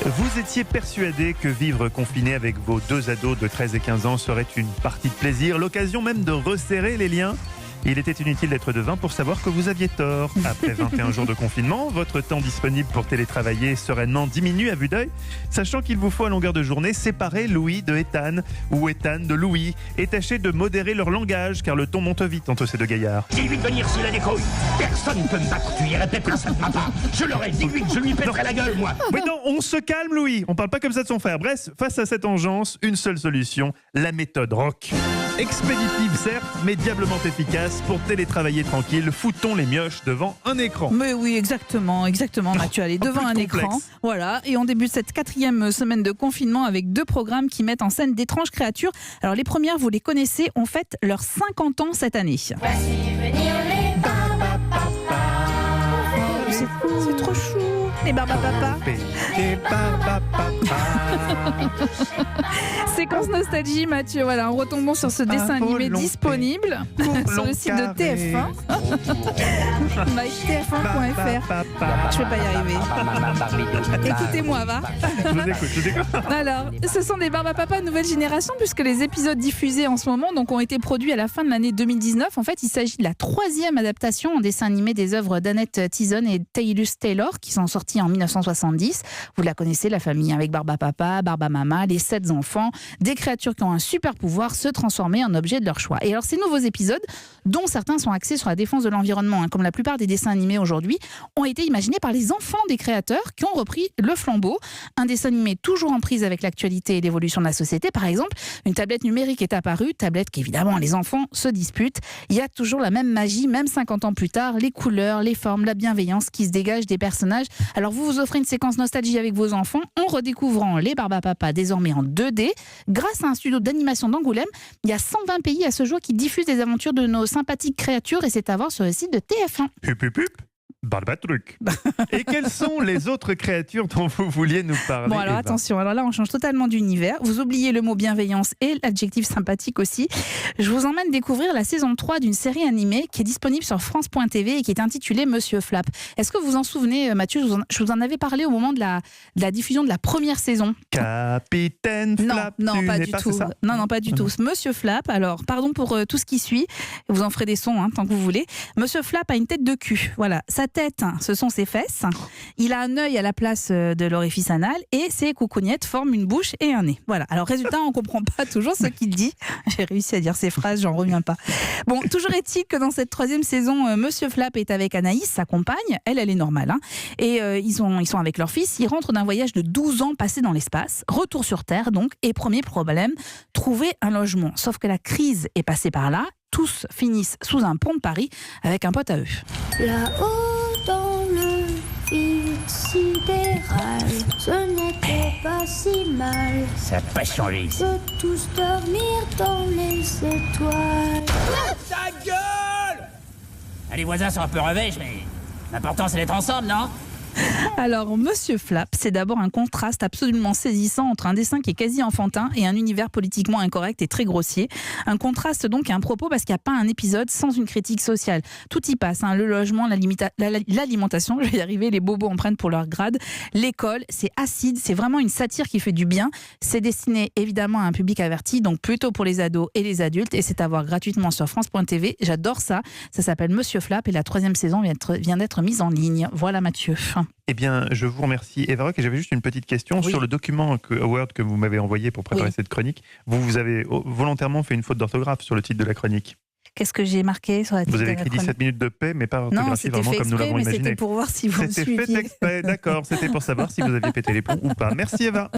Vous étiez persuadé que vivre confiné avec vos deux ados de 13 et 15 ans serait une partie de plaisir, l'occasion même de resserrer les liens. Il était inutile d'être devin pour savoir que vous aviez tort. Après 21 jours de confinement, votre temps disponible pour télétravailler sereinement diminue à vue d'œil, sachant qu'il vous faut à longueur de journée séparer Louis de Ethan ou Ethan de Louis et tâcher de modérer leur langage car le ton monte vite entre ces deux gaillards. Dis-lui de venir s'il a des couilles. Personne ne peut me battre, tu y répéteras, ça ne va pas. Je l'aurais dit, lui, je lui pèterai la gueule, moi. Mais non, on se calme Louis, on parle pas comme ça de son frère. Bref, face à cette engeance, une seule solution, la méthode rock. Expéditive certes, mais diablement efficace pour télétravailler tranquille. Foutons les mioches devant un écran. Mais oui, exactement, Mathieu. Allez, devant un écran. Voilà, et on débute cette 4e semaine de confinement avec 2 programmes qui mettent en scène d'étranges créatures. Alors les premières, vous les connaissez, ont fêté leurs 50 ans cette année. Voici venir les C'est trop chou, les Barbapapa. Séquence nostalgie, Mathieu. Voilà, en retombant sur ce dessin animé disponible sur le site de TF1. mytf1.fr. Je vais pas y arriver. Écoutez-moi, va. Je vous écoute. Alors, ce sont des Barbapapa nouvelle génération puisque les épisodes diffusés en ce moment ont été produits à la fin de l'année 2019. En fait, il s'agit de la 3e adaptation en dessin animé des œuvres d'Annette Tison et Taylus Taylor qui sont sorties en 1970. Vous la connaissez, la famille avec Barbapapa, Barbamama, les 7 enfants, des créatures qui ont un super pouvoir se transformer en objet de leur choix. Et alors, ces nouveaux épisodes, dont certains sont axés sur la défense de l'environnement, comme la plupart des dessins animés aujourd'hui, ont été imaginés par les enfants des créateurs qui ont repris le flambeau. Un dessin animé toujours en prise avec l'actualité et l'évolution de la société. Par exemple, une tablette numérique est apparue, tablette qu'évidemment les enfants se disputent. Il y a toujours la même magie, même 50 ans plus tard, les couleurs, les formes, la bienveillance qui se dégagent des personnages. Alors vous vous offrez une séquence nostalgie avec vos enfants en redécouvrant les Barbapapa désormais en 2D. Grâce à un studio d'animation d'Angoulême, il y a 120 pays à ce jour qui diffusent les aventures de nos sympathiques créatures et c'est à voir sur le site de TF1. Hup hup hup. Barbatruc. Et quelles sont les autres créatures dont vous vouliez nous parler? Bon alors attention, alors là on change totalement d'univers. Vous oubliez le mot bienveillance et l'adjectif sympathique aussi. Je vous emmène découvrir la saison 3 d'une série animée qui est disponible sur France.tv et qui est intitulée Monsieur Flap. Est-ce que vous en souvenez, Mathieu? Je vous en avais parlé au moment de la diffusion de la première saison. Capitaine Flap. Non, pas du tout. Non, pas du tout. Monsieur Flap, alors pardon pour tout ce qui suit. Vous en ferez des sons tant que vous voulez. Monsieur Flap a une tête de cul. Voilà, sa tête, ce sont ses fesses. Il a un œil à la place de l'orifice anal et ses coucougnettes forment une bouche et un nez. Voilà. Alors résultat, on comprend pas toujours ce qu'il dit. J'ai réussi à dire ces phrases, j'en reviens pas. Bon, toujours est-il que dans cette 3e saison, Monsieur Flap est avec Anaïs, sa compagne. Elle est normale. Et ils sont avec leur fils. Ils rentrent d'un voyage de 12 ans passé dans l'espace. Retour sur Terre donc. Et premier problème, trouver un logement. Sauf que la crise est passée par là. Tous finissent sous un pont de Paris avec un pote à eux. Là-haut dans le vide sidéral, ce n'était pas si mal. Ça n'a pas changé ici. On peut tous dormir dans les étoiles. Ta gueule! Les voisins sont un peu revêches, mais l'important c'est d'être ensemble, non? Alors, Monsieur Flap, c'est d'abord un contraste absolument saisissant entre un dessin qui est quasi enfantin et un univers politiquement incorrect et très grossier. Un contraste donc et un propos parce qu'il n'y a pas un épisode sans une critique sociale. Tout y passe, le logement, l'alimentation, je vais y arriver, les bobos en prennent pour leur grade, l'école, c'est acide, c'est vraiment une satire qui fait du bien. C'est destiné évidemment à un public averti, donc plutôt pour les ados et les adultes, et c'est à voir gratuitement sur France.tv. J'adore ça. Ça s'appelle Monsieur Flap et la 3e saison vient d'être mise en ligne. Voilà Mathieu. Eh bien, je vous remercie, Eva Rock. Et j'avais juste une petite question sur le document Word que vous m'avez envoyé pour préparer cette chronique. Vous avez volontairement fait une faute d'orthographe sur le titre de la chronique. Qu'est-ce que j'ai marqué sur la titre? Vous avez écrit 17 minutes de paix, mais pas orthographié vraiment comme nous l'avons imaginé. C'était pour voir si vous me suiviez. C'était fait exprès, d'accord. C'était pour savoir si vous aviez pété les plombs ou pas. Merci Eva.